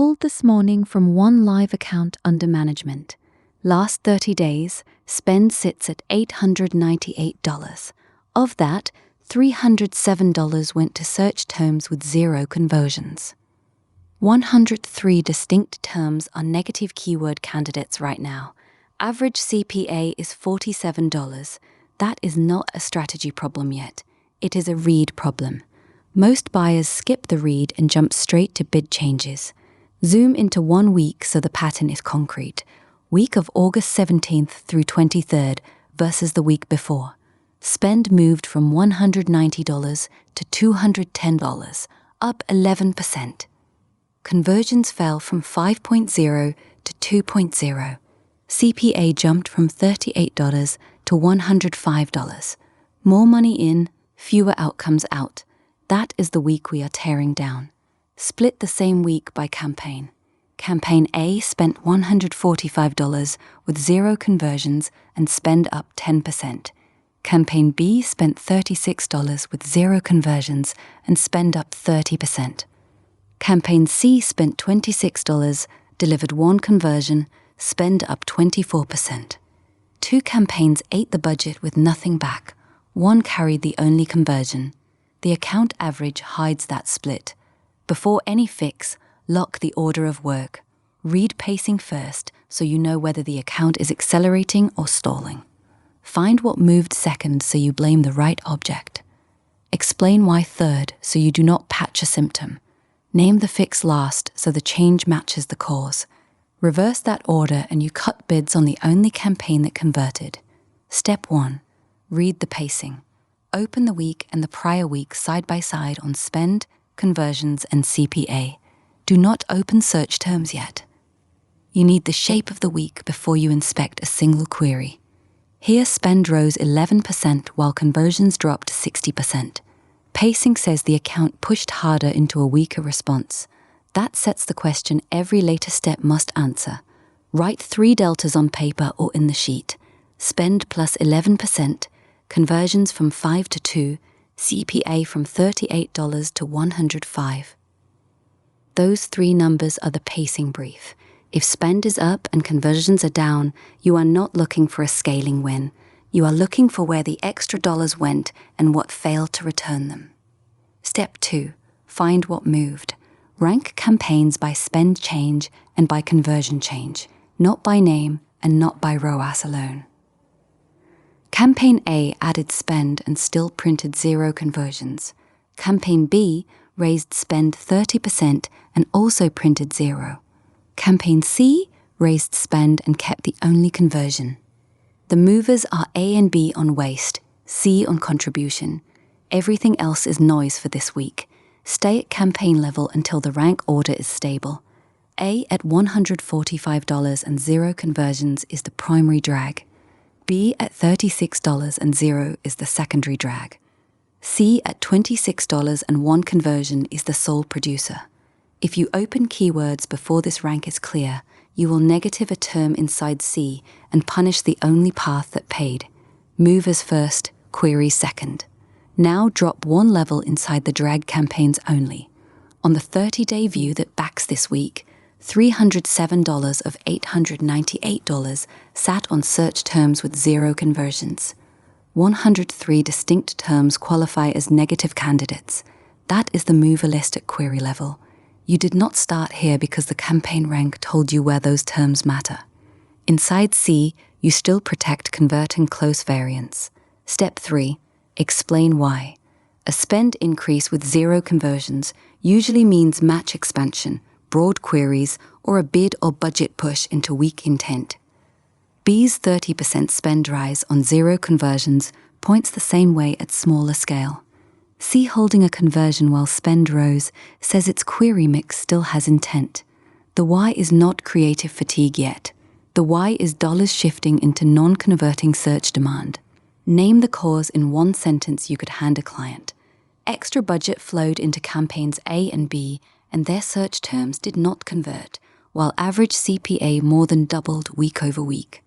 pulled this morning from one live account under management. Last 30 days, spend sits at $898. Of that, $307 went to search terms with 0 conversions. 103 distinct terms are negative keyword candidates right now. Average CPA is $47. That is not a strategy problem yet. It is a read problem. Most buyers skip the read and jump straight to bid changes. Zoom into 1 week so the pattern is concrete. Week of August 17th through 23rd versus the week before. Spend moved from $190 to $210, up 11%. Conversions fell from 5.0 to 2.0. CPA jumped from $38 to $105. More money in, fewer outcomes out. That is the week we are tearing down. Split the same week by campaign. Campaign A spent $145 with 0 conversions and spend up 10%. Campaign B spent $36 with 0 conversions and spend up 30%. Campaign C spent $26, delivered 1 conversion, spend up 24%. 2 campaigns ate the budget with nothing back. 1 carried the only conversion. The account average hides that split. Before any fix, lock the order of work. Read pacing first so you know whether the account is accelerating or stalling. Find what moved second so you blame the right object. Explain why third so you do not patch a symptom. Name the fix last so the change matches the cause. Reverse that order and you cut bids on the only campaign that converted. Step 1. Read the pacing. Open the week and the prior week side by side on spend, conversions, and CPA. Do not open search terms yet. You need the shape of the week before you inspect a single query. Here spend rose 11% while conversions dropped 60%. Pacing says the account pushed harder into a weaker response. That sets the question every later step must answer. Write 3 deltas on paper or in the sheet. Spend plus 11%, conversions from 5 to 2, CPA from $38 to $105. Those 3 numbers are the pacing brief. If spend is up and conversions are down, you are not looking for a scaling win. You are looking for where the extra dollars went and what failed to return them. Step 2. Find what moved. Rank campaigns by spend change and by conversion change, not by name and not by ROAS alone. Campaign A added spend and still printed 0 conversions. Campaign B raised spend 30% and also printed 0. Campaign C raised spend and kept the only conversion. The movers are A and B on waste, C on contribution. Everything else is noise for this week. Stay at campaign level until the rank order is stable. A at $145 and 0 conversions is the primary drag. B at $36 and 0 is the secondary drag. C at $26 and 1 conversion is the sole producer. If you open keywords before this rank is clear, you will negative a term inside C and punish the only path that paid. Movers first, queries second. Now drop 1 level inside the drag campaigns only. On the 30-day view that backs this week, $307 of $898 sat on search terms with 0 conversions. 103 distinct terms qualify as negative candidates. That is the mover list at query level. You did not start here because the campaign rank told you where those terms matter. Inside C, you still protect convert and close variants. Step 3. Explain why. A spend increase with 0 conversions usually means match expansion, broad queries, or a bid or budget push into weak intent. B's 30% spend rise on 0 conversions points the same way at smaller scale. C holding a conversion while spend rose says its query mix still has intent. The why is not creative fatigue yet. The why is dollars shifting into non-converting search demand. Name the cause in 1 sentence you could hand a client. Extra budget flowed into campaigns A and B, and their search terms did not convert, while average CPA more than doubled week over week.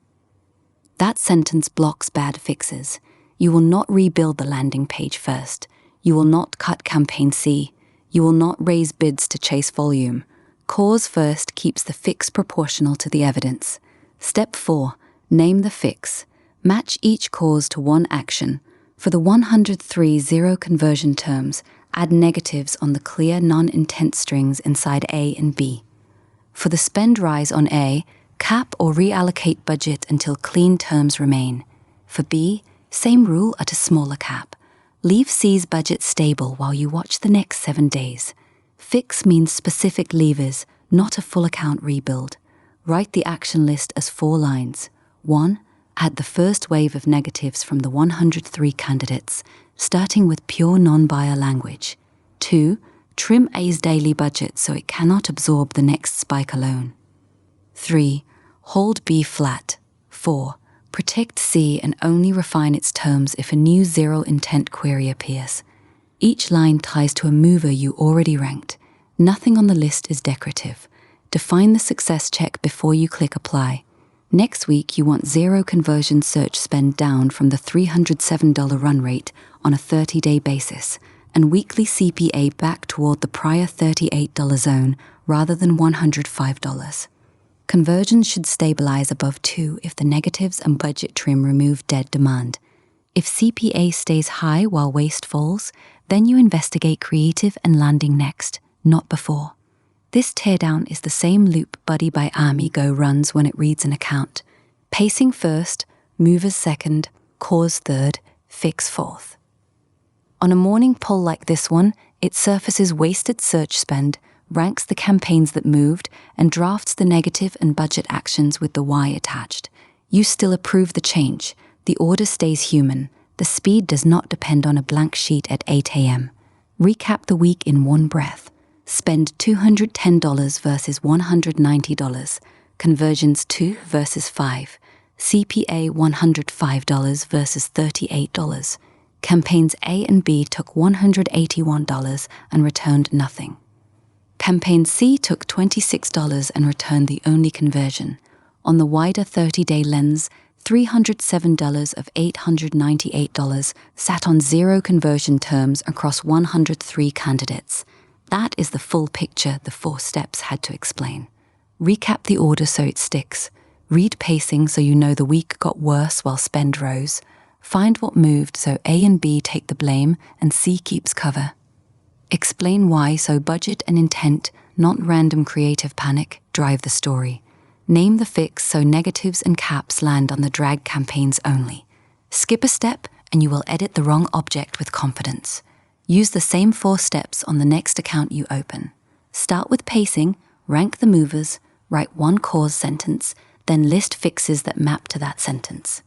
That sentence blocks bad fixes. You will not rebuild the landing page first. You will not cut campaign C. You will not raise bids to chase volume. Cause first keeps the fix proportional to the evidence. Step 4. Name the fix. Match each cause to one action. For the 103 zero conversion terms, add negatives on the clear non-intent strings inside A and B. For the spend rise on A, cap or reallocate budget until clean terms remain. For B, same rule at a smaller cap. Leave C's budget stable while you watch the next 7 days. Fix means specific levers, not a full account rebuild. Write the action list as 4 lines. 1. Add the first wave of negatives from the 103 candidates, starting with pure non-buyer language. 2. Trim A's daily budget so it cannot absorb the next spike alone. 3. Hold B flat. 4. Protect C and only refine its terms if a new zero intent query appears. Each line ties to a mover you already ranked. Nothing on the list is decorative. Define the success check before you click apply. Next week, you want zero conversion search spend down from the $307 run rate on a 30-day basis, and weekly CPA back toward the prior $38 zone rather than $105. Conversions should stabilize above 2 if the negatives and budget trim remove dead demand. If CPA stays high while waste falls, then you investigate creative and landing next, not before. This teardown is the same loop Buddy by Ahmeego runs when it reads an account. Pacing first, movers second, cause third, fix fourth. On a morning poll like this one, it surfaces wasted search spend, ranks the campaigns that moved, and drafts the negative and budget actions with the Y attached. You still approve the change. The order stays human. The speed does not depend on a blank sheet at 8 a.m. Recap the week in one breath. Spend $210 versus $190. Conversions 2 versus 5. CPA $105 versus $38. Campaigns A and B took $181 and returned nothing. Campaign C took $26 and returned the only conversion. On the wider 30-day lens, $307 of $898 sat on zero conversion terms across 103 candidates. That is the full picture the 4 steps had to explain. Recap the order so it sticks. Read pacing so you know the week got worse while spend rose. Find what moved so A and B take the blame and C keeps cover. Explain why so budget and intent, not random creative panic, drive the story. Name the fix so negatives and caps land on the drag campaigns only. Skip a step and you will edit the wrong object with confidence. Use the same 4 steps on the next account you open. Start with pacing, rank the movers, write one cause sentence, then list fixes that map to that sentence.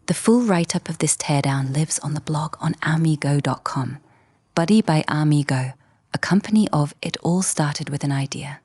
The full write-up of this teardown lives on the blog on Ahmeego.com. Buddy by Ahmeego, a company of It All Started With an Idea.